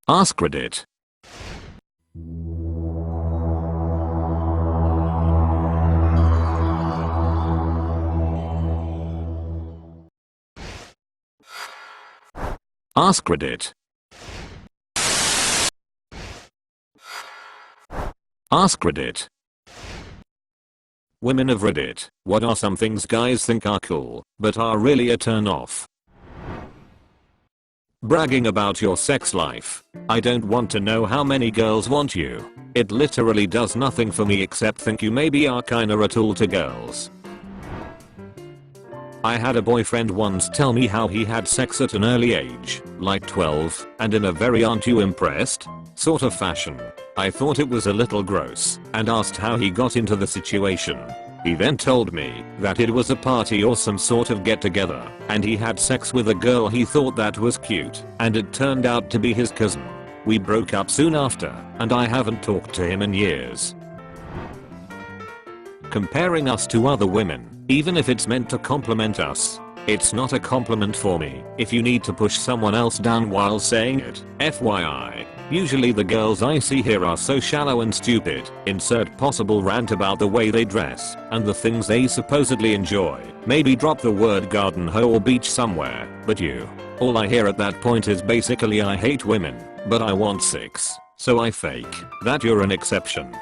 AskReddit. AskReddit. AskReddit. Women of Reddit, what are some things guys think are cool, but are really a turn off? Bragging about your sex life. I don't want to know how many girls want you. It literally does nothing for me except think you maybe are kinda a tool to girls. I had a boyfriend once tell me how he had sex at an early age, like 12, and in a very aren't you impressed sort of fashion. I thought it was a little gross and asked how he got into the situation. He then told me that it was a party or some sort of get together and he had sex with a girl he thought that was cute and it turned out to be his cousin. We broke up soon after and I haven't talked to him in years. Comparing us to other women, even if it's meant to compliment us, it's not a compliment for me if you need to push someone else down while saying it. FYI. Usually the girls I see here are so shallow and stupid. Insert possible rant about the way they dress and the things they supposedly enjoy. Maybe drop the word garden hoe or beach somewhere, but you. All I hear at that point is basically I hate women, but I want sex, so I fake that you're an exception.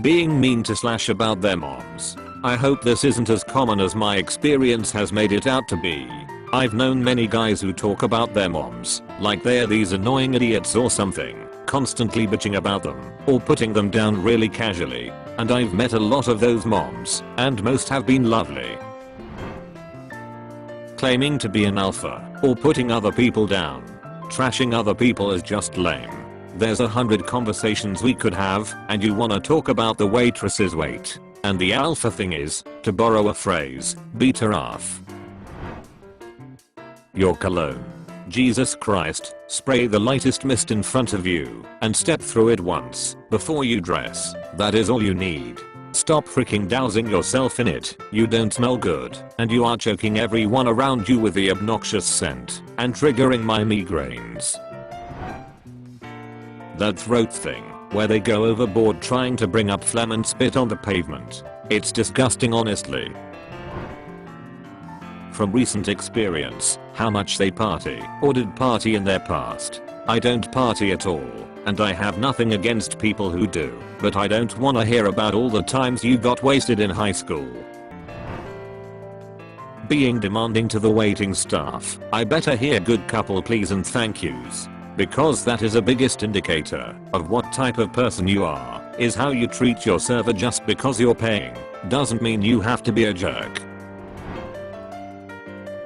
Being mean to slash about their moms. I hope this isn't as common as my experience has made it out to be. I've known many guys who talk about their moms like they're these annoying idiots or something, constantly bitching about them or putting them down really casually, and I've met a lot of those moms and most have been lovely. Claiming to be an alpha or putting other people down. Trashing other people is just lame. There's 100 conversations we could have and you wanna talk about the waitress's weight. And the alpha thing is, to borrow a phrase, beat her off. Your cologne. Jesus Christ, spray the lightest mist in front of you and step through it once before you dress. That is all you need. Stop freaking dousing yourself in it. You don't smell good and you are choking everyone around you with the obnoxious scent and triggering my migraines. That throat thing, where they go overboard trying to bring up phlegm and spit on the pavement. It's disgusting honestly. From recent experience, how much they party or did party in their past. I don't party at all, and I have nothing against people who do, but I don't wanna hear about all the times you got wasted in high school. Being demanding to the waiting staff. I better hear good couple please and thank yous. Because that is a biggest indicator of what type of person you are, is how you treat your server. Just because you're paying doesn't mean you have to be a jerk.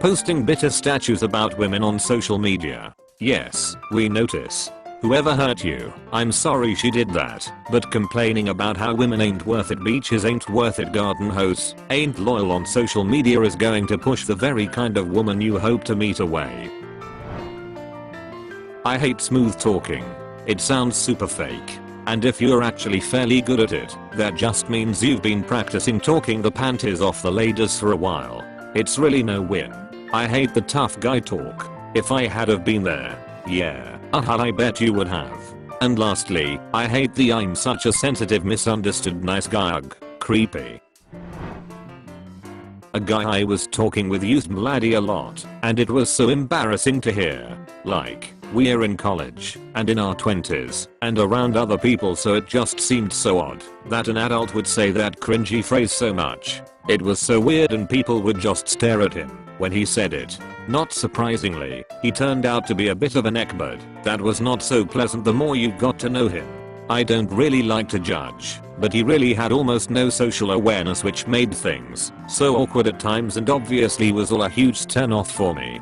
Posting bitter statues about women on social media. Yes, we notice. Whoever hurt you, I'm sorry she did that, but complaining about how women ain't worth it, beaches ain't worth it, garden hosts ain't loyal on social media is going to push the very kind of woman you hope to meet away. I hate smooth talking. It sounds super fake. And if you're actually fairly good at it, that just means you've been practicing talking the panties off the ladies for a while. It's really no win. I hate the tough guy talk. If I had have been there, yeah, I bet you would have. And lastly, I hate the I'm such a sensitive misunderstood nice guy ugh, creepy. A guy I was talking with used bloody a lot, and it was so embarrassing to hear. Like, we're in college, and in our 20s, and around other people, so it just seemed so odd that an adult would say that cringy phrase so much. It was so weird and people would just stare at him when he said it. Not surprisingly, he turned out to be a bit of an eckbird. That was not so pleasant the more you got to know him. I don't really like to judge, but he really had almost no social awareness, which made things so awkward at times and obviously was all a huge turn off for me.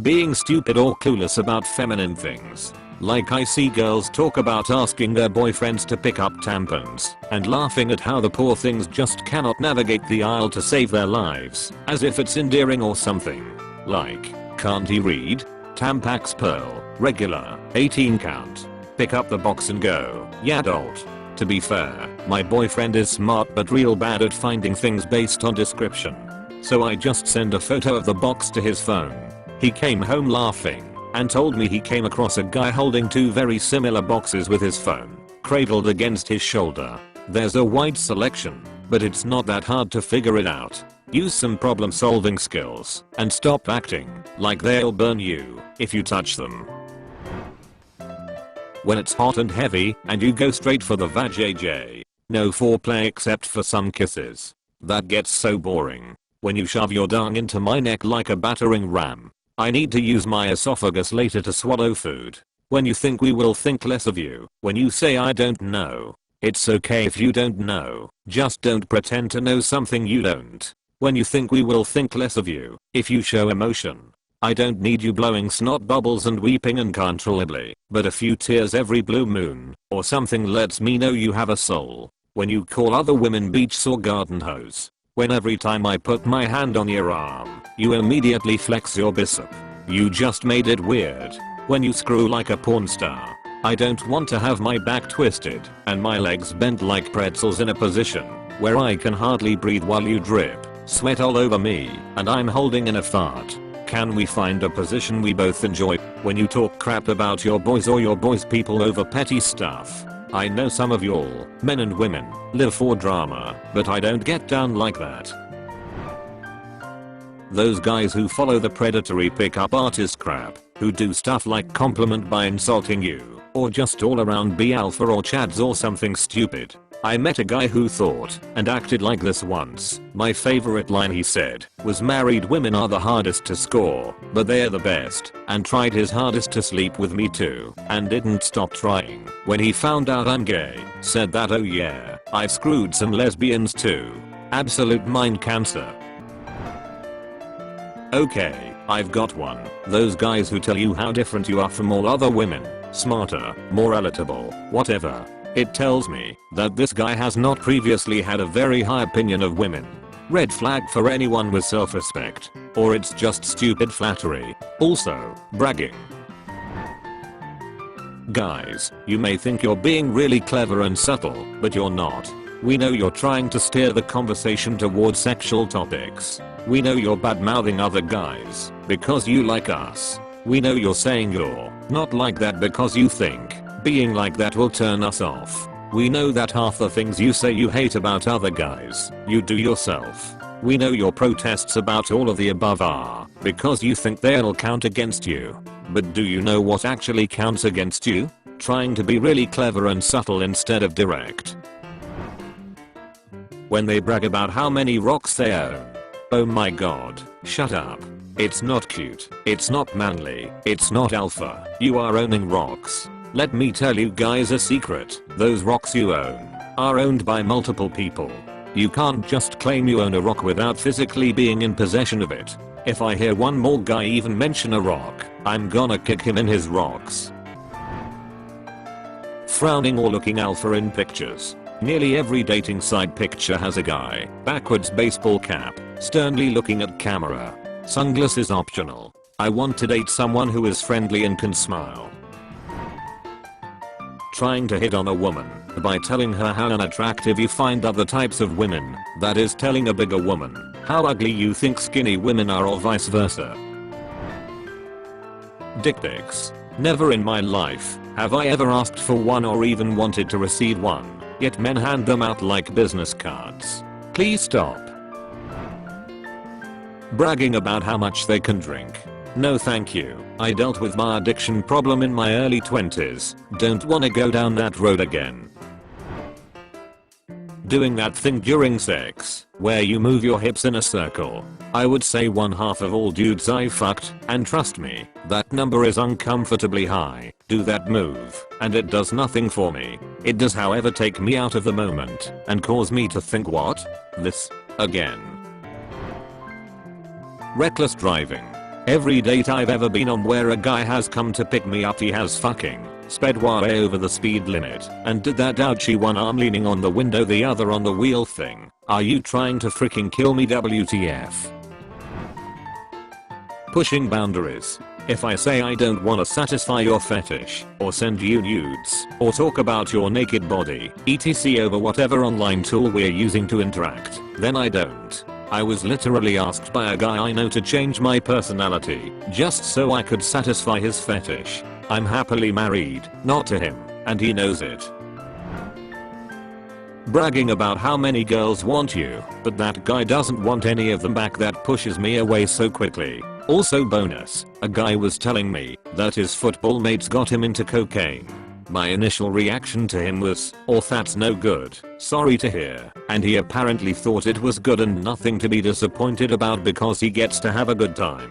Being stupid or clueless about feminine things. Like I see girls talk about asking their boyfriends to pick up tampons and laughing at how the poor things just cannot navigate the aisle to save their lives, as if it's endearing or something. Like, can't he read? Tampax Pearl, regular, 18 count. Pick up the box and go, yeah adult. To be fair, my boyfriend is smart but real bad at finding things based on description. So I just send a photo of the box to his phone. He came home laughing and told me he came across a guy holding two very similar boxes with his phone cradled against his shoulder. There's a wide selection, but it's not that hard to figure it out. Use some problem solving skills and stop acting like they'll burn you if you touch them. When it's hot and heavy and you go straight for the vajayjay. No foreplay except for some kisses. That gets so boring. When you shove your dung into my neck like a battering ram. I need to use my esophagus later to swallow food. When you think we will think less of you. When you say I don't know. It's okay if you don't know. Just don't pretend to know something you don't. When you think we will think less of you. If you show emotion. I don't need you blowing snot bubbles and weeping uncontrollably. But a few tears every blue moon. Or something lets me know you have a soul. When you call other women beach or garden hose. When every time I put my hand on your arm, you immediately flex your bicep. You just made it weird. When you screw like a porn star. I don't want to have my back twisted and my legs bent like pretzels in a position where I can hardly breathe while you drip sweat all over me and I'm holding in a fart. Can we find a position we both enjoy? When you talk crap about your boys or your boys' people over petty stuff. I know some of y'all, men and women, live for drama, but I don't get down like that. Those guys who follow the predatory pickup artist crap, who do stuff like compliment by insulting you, or just all around be alpha or chads or something stupid. I met a guy who thought and acted like this once. My favorite line he said was married women are the hardest to score, but they're the best, and tried his hardest to sleep with me too, and didn't stop trying. When he found out I'm gay, said that oh yeah, I've screwed some lesbians too. Absolute mind cancer. Okay, I've got one. Those guys who tell you how different you are from all other women, smarter, more relatable, whatever. It tells me that this guy has not previously had a very high opinion of women. Red flag for anyone with self-respect. Or it's just stupid flattery. Also, bragging. Guys, you may think you're being really clever and subtle, but you're not. We know you're trying to steer the conversation towards sexual topics. We know you're bad-mouthing other guys because you like us. We know you're saying you're not like that because you think being like that will turn us off. We know that half the things you say you hate about other guys, you do yourself. We know your protests about all of the above are because you think they'll count against you. But do you know what actually counts against you? Trying to be really clever and subtle instead of direct. When they brag about how many rocks they own. Oh my god, shut up. It's not cute, it's not manly, it's not alpha, you are owning rocks. Let me tell you guys a secret, those rocks you own are owned by multiple people. You can't just claim you own a rock without physically being in possession of it. If I hear one more guy even mention a rock, I'm gonna kick him in his rocks. Frowning or looking alpha in pictures. Nearly every dating site picture has a guy, backwards baseball cap, sternly looking at camera. Sunglasses optional. I want to date someone who is friendly and can smile. Trying to hit on a woman by telling her how unattractive you find other types of women, that is telling a bigger woman how ugly you think skinny women are or vice versa. Dick pics. Never in my life have I ever asked for one or even wanted to receive one, yet men hand them out like business cards. Please stop. Bragging about how much they can drink. No thank you, I dealt with my addiction problem in my early 20s, don't wanna go down that road again. Doing that thing during sex, where you move your hips in a circle. I would say 1/2 of all dudes I fucked, and trust me, that number is uncomfortably high, do that move, and it does nothing for me. It does however take me out of the moment, and cause me to think what? This? Again. Reckless driving. Every date I've ever been on where a guy has come to pick me up he has fucking sped way over the speed limit and did that ouchie one arm leaning on the window the other on the wheel thing. Are you trying to freaking kill me WTF? Pushing boundaries. If I say I don't wanna satisfy your fetish, or send you nudes, or talk about your naked body, etc over whatever online tool we're using to interact, then I don't. I was literally asked by a guy I know to change my personality just so I could satisfy his fetish. I'm happily married, not to him, and he knows it. Bragging about how many girls want you, but that guy doesn't want any of them back, that pushes me away so quickly. Also bonus, a guy was telling me that his football mates got him into cocaine. My initial reaction to him was, "Oh, that's no good, sorry to hear," and he apparently thought it was good and nothing to be disappointed about because he gets to have a good time.